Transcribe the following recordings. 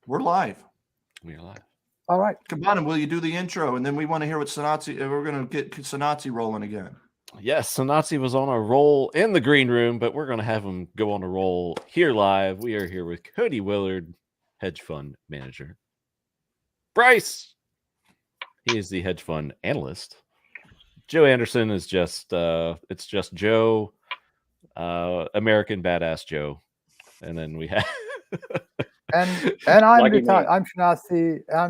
We're live. We're live. All right. Kabana, will you do the intro? And then we want to hear what Sanatsi, we're going to get Sanatsi rolling again. Yes, Sanatsi was on a roll in the green room, but we're going to have him go on a roll here live. We are here with Cody Willard, hedge fund manager. Bryce, he is the hedge fund analyst. Joe Anderson is just, it's just Joe, American Badass Joe. And then we have... and I'm retired. I'm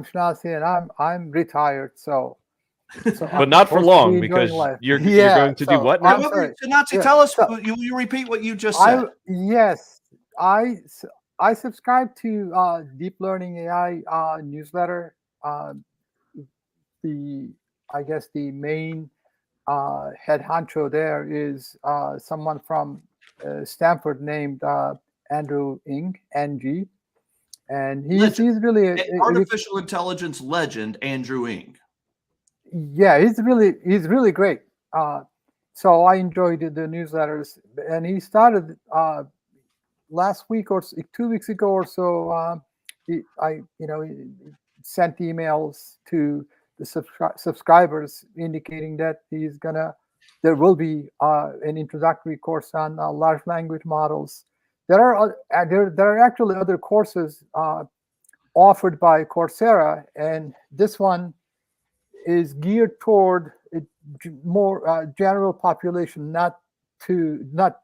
Shanasi, and I'm retired. So but not for long, because you're going to do what now? Shanasi, tell us. You repeat what you just said. I subscribe to Deep Learning AI newsletter. I guess the main head honcho there is someone from Stanford named Andrew Ng, NG. And he's really artificial intelligence legend, Andrew Ng. Yeah, he's really great. So I enjoyed the newsletters, and he started last week or 2 weeks ago or so. He sent emails to the subscribers indicating that there will be an introductory course on large language models. There are actually other courses offered by Coursera, and this one is geared toward a more general population, not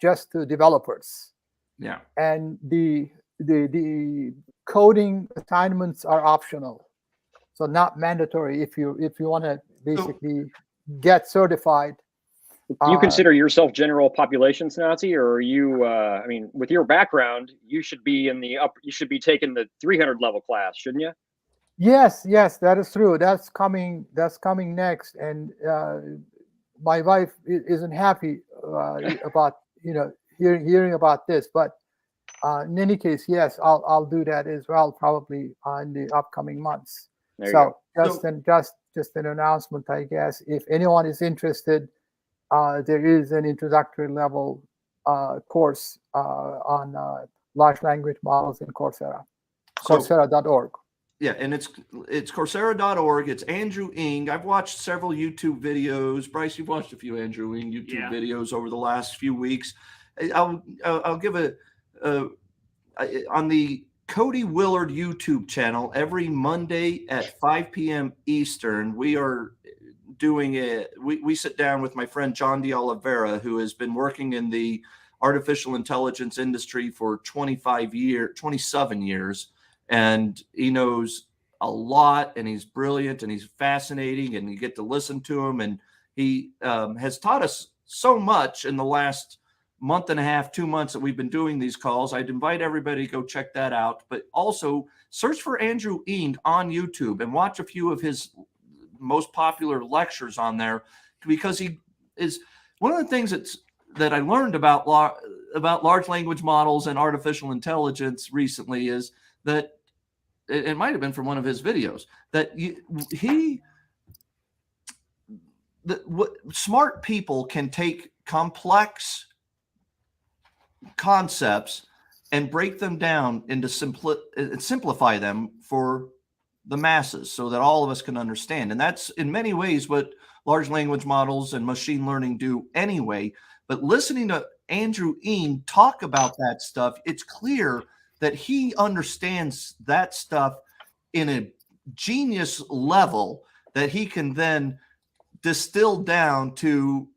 just to developers. Yeah. And the coding assignments are optional, so not mandatory if you want to basically get certified. Do you consider yourself general population, Nazi, or are you? I mean, with your background, you should be in the You should be taking the 300 level class, shouldn't you? Yes, that is true. That's coming next, and my wife isn't happy about hearing about this. But in any case, yes, I'll do that as well, probably in the upcoming months. So just an announcement, I guess. If anyone is interested. There is an introductory level course on large language models in Coursera, Coursera.org. Yeah, and it's Coursera.org. It's Andrew Ng. I've watched several YouTube videos. Bryce, you've watched a few Andrew Ng YouTube videos over the last few weeks. I'll give on the Cody Willard YouTube channel every Monday at 5 p.m. Eastern. We are doing it. We sit down with my friend John de Oliveira, who has been working in the artificial intelligence industry for 27 years. And he knows a lot, and he's brilliant, and he's fascinating, and you get to listen to him. And he has taught us so much in the last month and a half, 2 months that we've been doing these calls. I'd invite everybody to go check that out, but also search for Andrew Ng on YouTube and watch a few of his most popular lectures on there, because he is one of the things that I learned about large language models and artificial intelligence recently is that it might have been from one of his videos that smart people can take complex concepts and break them down into simplify them for the masses so that all of us can understand. And that's in many ways what large language models and machine learning do anyway. But listening to Andrew Ng talk about that stuff, it's clear that he understands that stuff in a genius level that he can then distill down to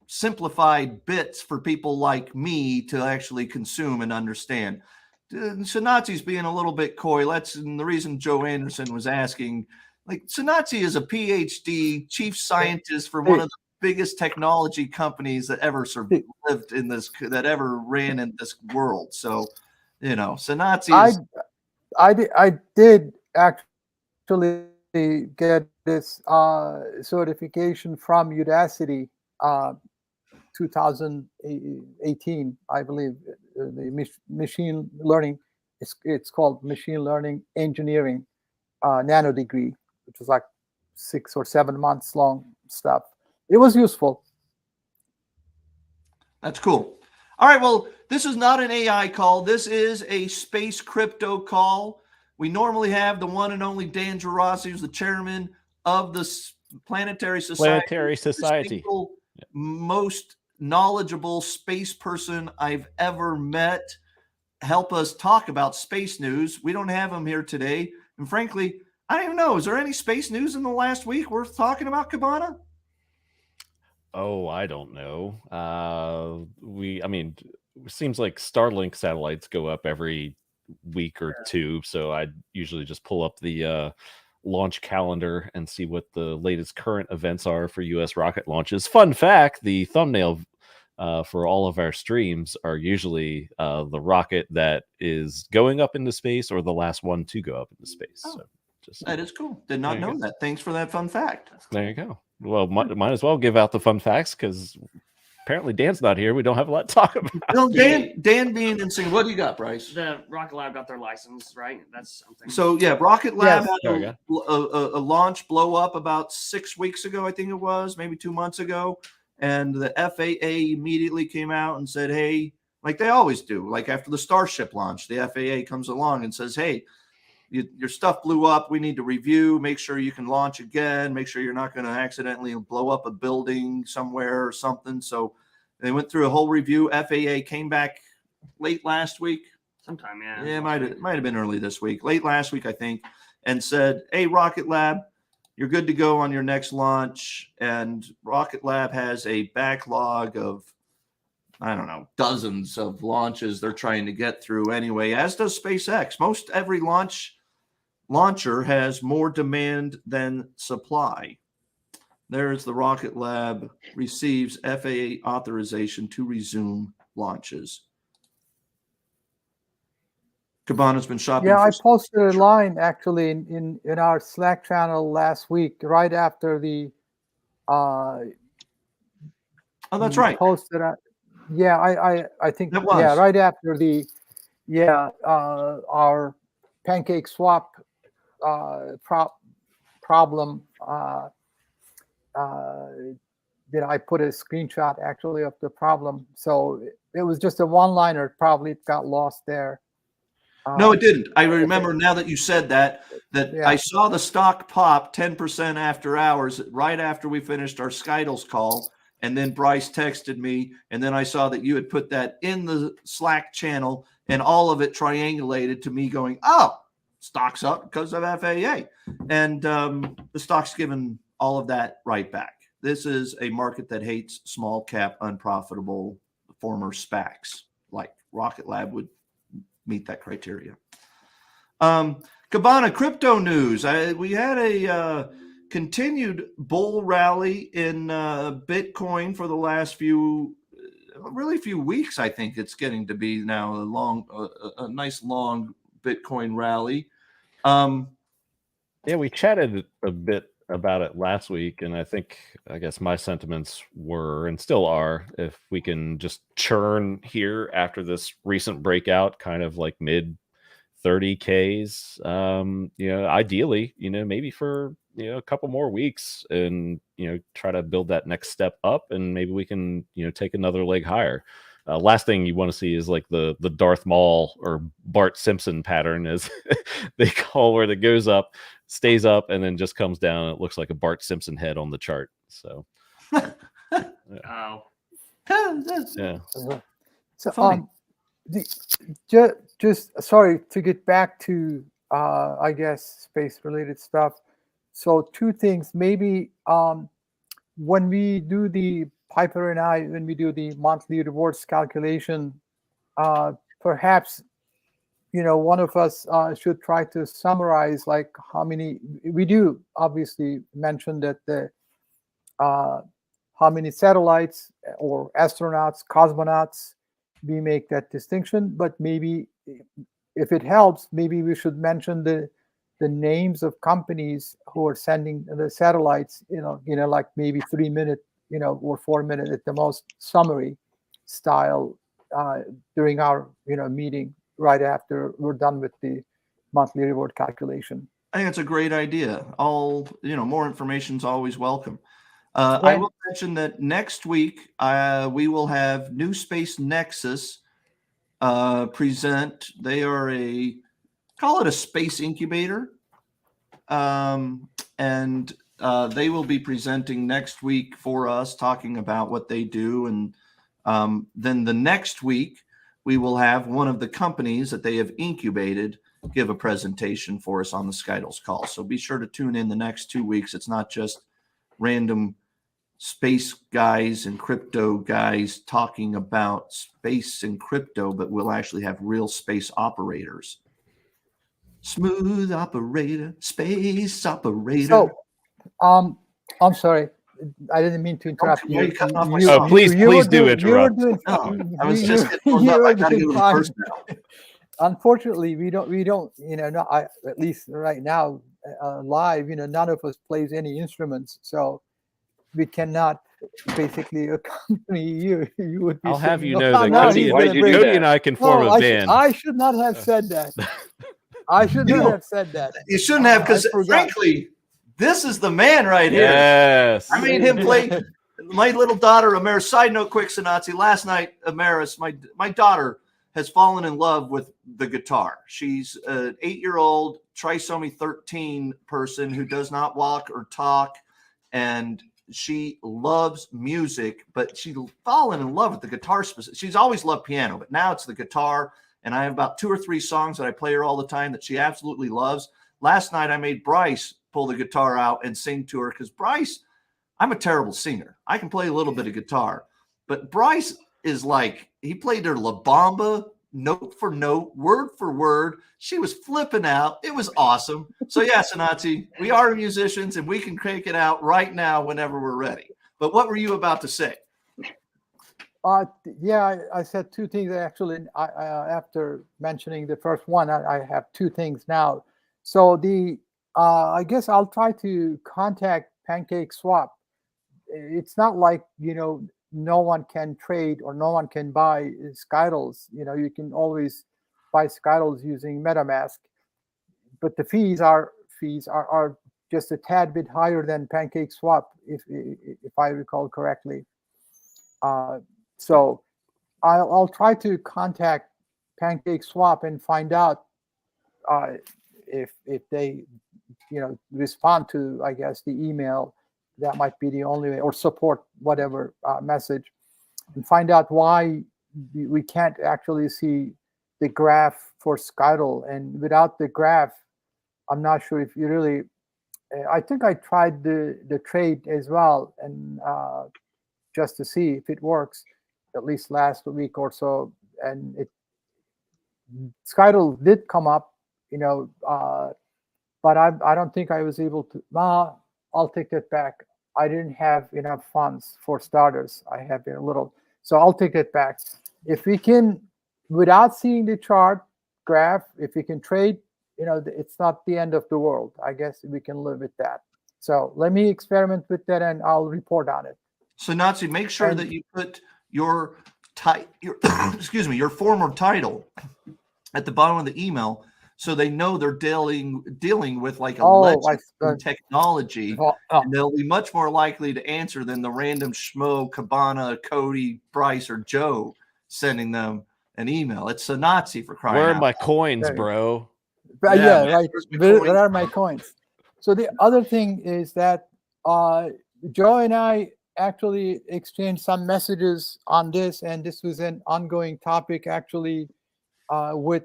simplified bits for people like me to actually consume and understand. Sanatsi's being a little bit coy. And the reason Joe Anderson was asking, like, Sanatsi is a PhD chief scientist for one of the biggest technology companies that ever lived in this, that ever ran in this world. So, Sanatsi is... I did actually get this certification from Udacity 2018, I believe. The machine learning, it's called machine learning engineering nano degree, which was like 6 or 7 months long stuff. It was useful. That's cool. All right, well, this is not an AI call. This is a space crypto call. We normally have the one and only Dan Geraci, who's the chairman of the Planetary Society. Planetary Society. The single most knowledgeable space person I've ever met. Help us talk about space news. We don't have him here today. And frankly, I don't even know. Is there any space news in the last week worth talking about, Cabana? Oh, I don't know. I mean, it seems like Starlink satellites go up every week or two. So I usually just pull up the launch calendar and see what the latest current events are for U.S. rocket launches. Fun fact, the thumbnail for all of our streams are usually the rocket that is going up into space or the last one to go up into space. Oh, so that is cool. Did not know that. Thanks for that fun fact. There you go. Well, might as well give out the fun facts because apparently Dan's not here. We don't have a lot to talk about. No, Dan being in Singapore. What do you got, Bryce? The Rocket Lab got their license, right? That's something. So yeah, Rocket Lab Yes. had a launch blow up about 6 weeks ago, I think it was, maybe 2 months ago. And the FAA immediately came out and said, hey, like they always do, like after the Starship launch, the FAA comes along and says, hey, your stuff blew up. We need to review, make sure you can launch again, make sure you're not going to accidentally blow up a building somewhere or something. So they went through a whole review. FAA came back late last week. Sometime, yeah. Yeah, it might have been early this week, late last week, I think, and said, hey, Rocket Lab, you're good to go on your next launch. And Rocket Lab has a backlog of, I don't know, dozens of launches they're trying to get through anyway, as does SpaceX. Most every launcher has more demand than supply. There's the Rocket Lab receives FAA authorization to resume launches. Cabana's been shopping. Yeah, I posted a line actually in our Slack channel last week, right after the. Oh, that's right. Posted. Yeah, I think It was. yeah, right after the our pancake swap problem. I put a screenshot actually of the problem, so it was just a one-liner. Probably it got lost there. No, it didn't. I remember now that you said that Yeah. I saw the stock pop 10% after hours, right after we finished our SKTLs call. And then Bryce texted me, and then I saw that you had put that in the Slack channel, and all of it triangulated to me going, oh, stock's up because of FAA. And the stock's given all of that right back. This is a market that hates small cap, unprofitable former SPACs, like Rocket Lab would meet that criteria. Cabana, crypto news. We had a continued bull rally in Bitcoin for the last few weeks. I think it's getting to be now a nice long Bitcoin rally. Yeah, we chatted a bit about it last week, and I guess my sentiments were and still are, if we can just churn here after this recent breakout, kind of like mid 30Ks, ideally, maybe for a couple more weeks, and try to build that next step up, and maybe we can take another leg higher. Last thing you want to see is like the Darth Maul or Bart Simpson pattern, as they call, where it goes up, stays up, and then just comes down. It looks like a Bart Simpson head on the chart. So, Oh. yeah. So, just sorry to get back to I guess space related stuff. So two things, maybe when we do the Piper and I, when we do the monthly rewards calculation, perhaps one of us should try to summarize like how many we do. Obviously, mention that the how many satellites or astronauts, cosmonauts, we make that distinction. But maybe if it helps, maybe we should mention the names of companies who are sending the satellites, like maybe 3 minute, or 4 minute at the most summary style during our, meeting right after we're done with the monthly reward calculation. I think it's a great idea. More information is always welcome. I will mention that next week we will have New Space Nexus present. They are a call it a space incubator. And they will be presenting next week for us, talking about what they do. And then the next week, we will have one of the companies that they have incubated give a presentation for us on the SKTLs call. So be sure to tune in the next 2 weeks. It's not just random space guys and crypto guys talking about space and crypto, but we'll actually have real space operators. Smooth operator, space operator. So, I'm sorry, I didn't mean to interrupt Why are you cutting off my you- song? Please you were do doing- you were interrupt. doing No, fine. I was You- just you- getting warmed you up. were I gotta doing go to the fine. first now. Unfortunately, we don't, at least right now, live, none of us plays any instruments, so we cannot basically accompany you. You would be I'll have singing, you "Oh, know that now Nazi, he's Cody, why gonna did you bring do it." Cody that? and I can form Oh, a band. I should not have said that. I should You not know, have said that. You shouldn't have, because I forgot. frankly, this is the man right here. Yes. I made him play. My little daughter, Amaris. Side note, quick, Sanatsi. Last night, Amaris, my daughter, has fallen in love with the guitar. She's an 8-year-old trisomy 13 person who does not walk or talk, and she loves music, but she's fallen in love with the guitar. She's always loved piano, but now it's the guitar. And I have about 2 or 3 songs that I play her all the time that she absolutely loves. Last night, I made Bryce pull the guitar out and sing to her, because Bryce, I'm a terrible singer. I can play a little bit of guitar, but Bryce is like, he played her La Bamba note for note, word for word. She was flipping out. It was awesome. So yeah, Sanatsi, we are musicians and we can crank it out right now whenever we're ready. But what were you about to say? Yeah, I said 2 things actually. After mentioning the first one, I have 2 things now. So I guess I'll try to contact Pancake Swap. It's not like, no one can trade or no one can buy SKTLs. You can always buy SKTLs using MetaMask, but the fees are just a tad bit higher than Pancake Swap, if I recall correctly. So I'll try to contact Pancake Swap and find out if they respond to, I guess, the email. That might be the only way, or support whatever message, and find out why we can't actually see the graph for SKTL. And without the graph, I'm not sure if you really. I think I tried the trade as well, and just to see if it works, at least last week or so, and SKTL did come up, but I don't think I was able to. I'll take that back. I didn't have enough funds for starters. I have a little, so I'll take it back. If we can, without seeing the chart graph, if we can trade, it's not the end of the world. I guess we can live with that. So let me experiment with that, and I'll report on it. So Nazi, make sure that you put your excuse me, your former title at the bottom of the email, so they know they're dealing with like a legend in technology, and they'll be much more likely to answer than the random schmo, Cabana, Cody, Bryce, or Joe sending them an email. It's a Nazi, for crying out loud. Where are my coins, bro? Yeah, right. Where are my coins? So the other thing is that Joe and I actually exchanged some messages on this, and this was an ongoing topic actually with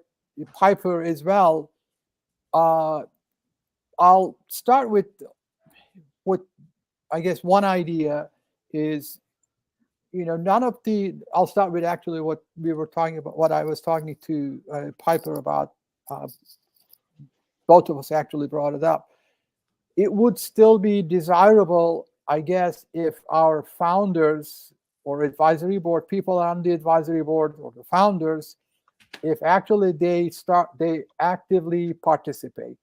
Piper as well. I'll start with what I guess one idea is, none of the. I'll start with actually what we were talking about. What I was talking to Piper about. Both of us actually brought it up. It would still be desirable, I guess, if our founders or advisory board, people on the advisory board or the founders, if actually they actively participate,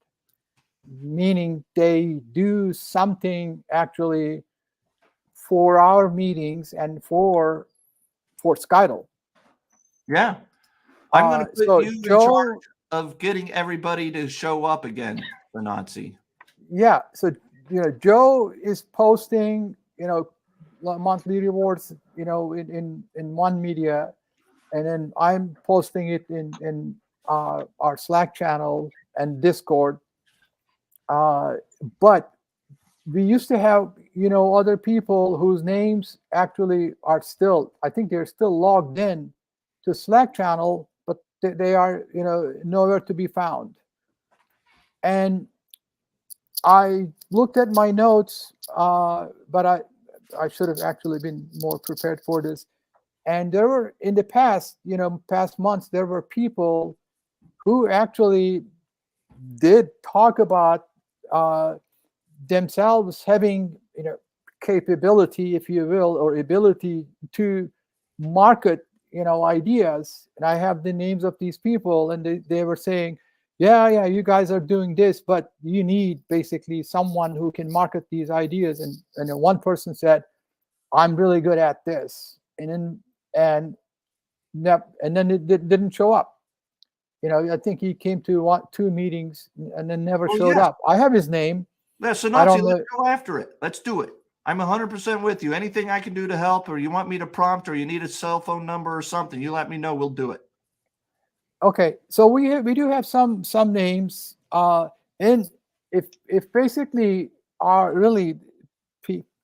meaning they do something actually for our meetings and for SKTL. Yeah, I'm going to put so you in Joe, charge of getting everybody to show up again for Nazi. Yeah, so Joe is posting monthly rewards in one media, and then I'm posting it in our Slack channel and Discord. But we used to have, other people whose names actually are still, I think they're still logged in to Slack channel, but they are, nowhere to be found. And I looked at my notes, but I should have actually been more prepared for this. And there were, in the past, past months, there were people who actually did talk about themselves having, capability, if you will, or ability to market, ideas. And I have the names of these people, and they were saying, yeah, you guys are doing this, but you need basically someone who can market these ideas. And then one person said, I'm really good at this. And then it didn't show up. I think he came to 2 meetings and then never showed up. I have his name. Yeah, so Nazi, let's go after it. Let's do it. I'm 100% with you. Anything I can do to help, or you want me to prompt, or you need a cell phone number or something, you let me know. We'll do it. Okay, so we do have some names, and if basically are really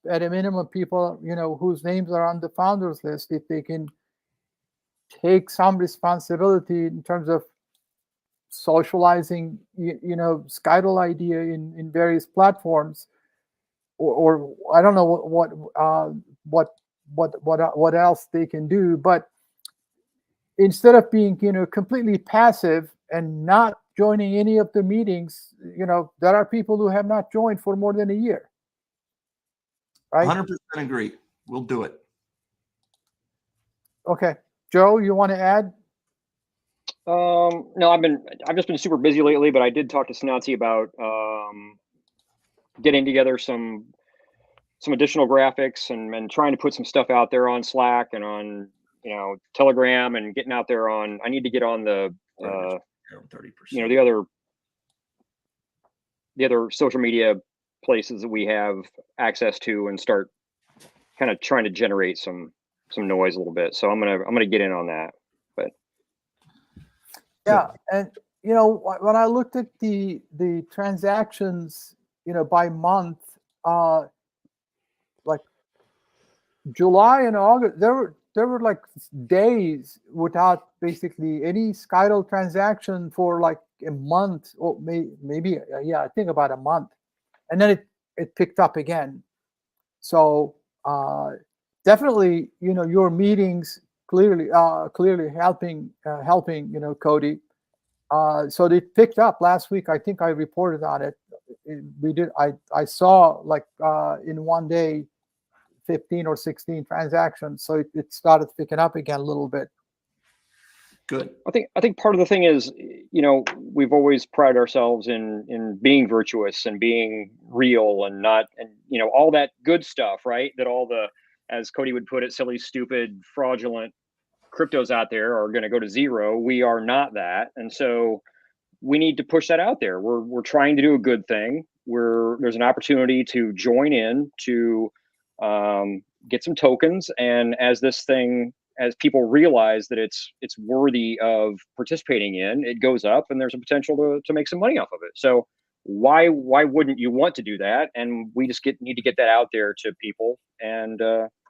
at a minimum people whose names are on the founders list, if they can take some responsibility in terms of socializing SKTL idea in various platforms, or I don't know what else they can do, but instead of being completely passive and not joining any of the meetings, there are people who have not joined for more than a year, right? 100% agree. We'll do it. Okay, Joe, you want to add? No, I've just been super busy lately, but I did talk to Snazi about getting together some additional graphics and trying to put some stuff out there on Slack and on Telegram, and getting out there on. I need to get on the 30%. The other social media places that we have access to, and start kind of trying to generate some noise a little bit. So I'm gonna get in on that. But yeah, and when I looked at the transactions, by month, like July and August, there were like days without basically any SKTL transaction for like a month, or maybe I think about a month, and then it picked up again. So definitely, your meetings clearly helping Cody. So they picked up last week. I think I reported on it. We did. I saw like in one day 15 or 16 transactions. So it started picking up again a little bit. Good. I think part of the thing is, we've always prided ourselves in being virtuous and being real and not, and all that good stuff, right? That all the, as Cody would put it, silly, stupid, fraudulent cryptos out there are going to go to zero. We are not that. And so we need to push that out there. We're trying to do a good thing. There's an opportunity to join in, to get some tokens. And as people realize that it's worthy of participating in, it goes up, and there's a potential to make some money off of it. So why wouldn't you want to do that? And we just need to get that out there to people and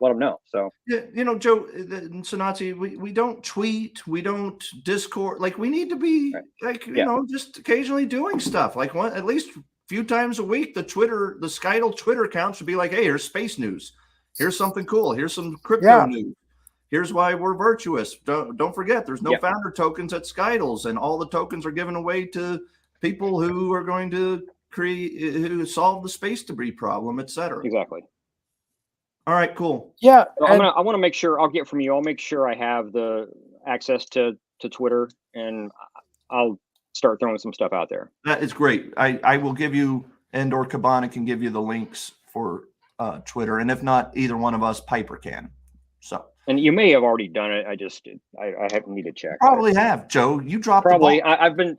let them know. So yeah, Joe, Nazi, we don't tweet, we don't Discord. Like, we need to be just occasionally doing stuff. Like at least a few times a week, the SKTL Twitter account should be like, hey, here's space news, here's something cool, here's some crypto news. Here's why we're virtuous. Don't forget, there's no founder tokens at SKTLs, and all the tokens are given away to people who are going to who solve the space debris problem, etc. Exactly. All right, cool. Yeah, so I want to make sure I'll get from you. I'll make sure I have the access to Twitter, and I'll start throwing some stuff out there. That is great. I will give you, and/or Cabana can give you the links for Twitter, and if not, either one of us, Piper can. So. And you may have already done it. I need to check. Probably have, Joe. You dropped probably. The ball. I've been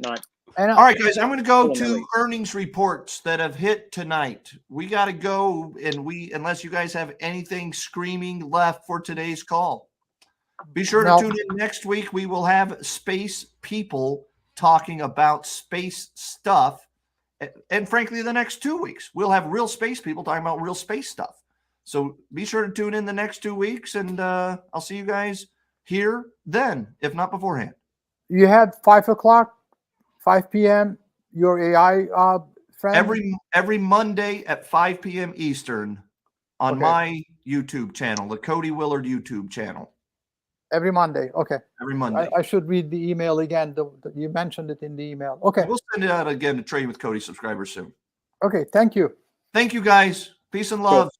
not. All right, guys. I'm going to go to earnings reports that have hit tonight. We got to go, and unless you guys have anything screaming left for today's call. Be sure to No. tune in next week. We will have space people talking about space stuff. And frankly, the next 2 weeks, we'll have real space people talking about real space stuff. So be sure to tune in the next 2 weeks, and I'll see you guys here then, if not beforehand. You had 5 o'clock, 5 p.m. Your AI friend. Every Monday at 5 p.m. Eastern on Okay. my YouTube channel, the Cody Willard YouTube channel. Every Monday. Okay. Every Monday. I should read the email again. You mentioned it in the email. Okay. We'll send it out again to Trade with Cody subscribers soon. Okay. Thank you. Thank you, guys. Peace and love.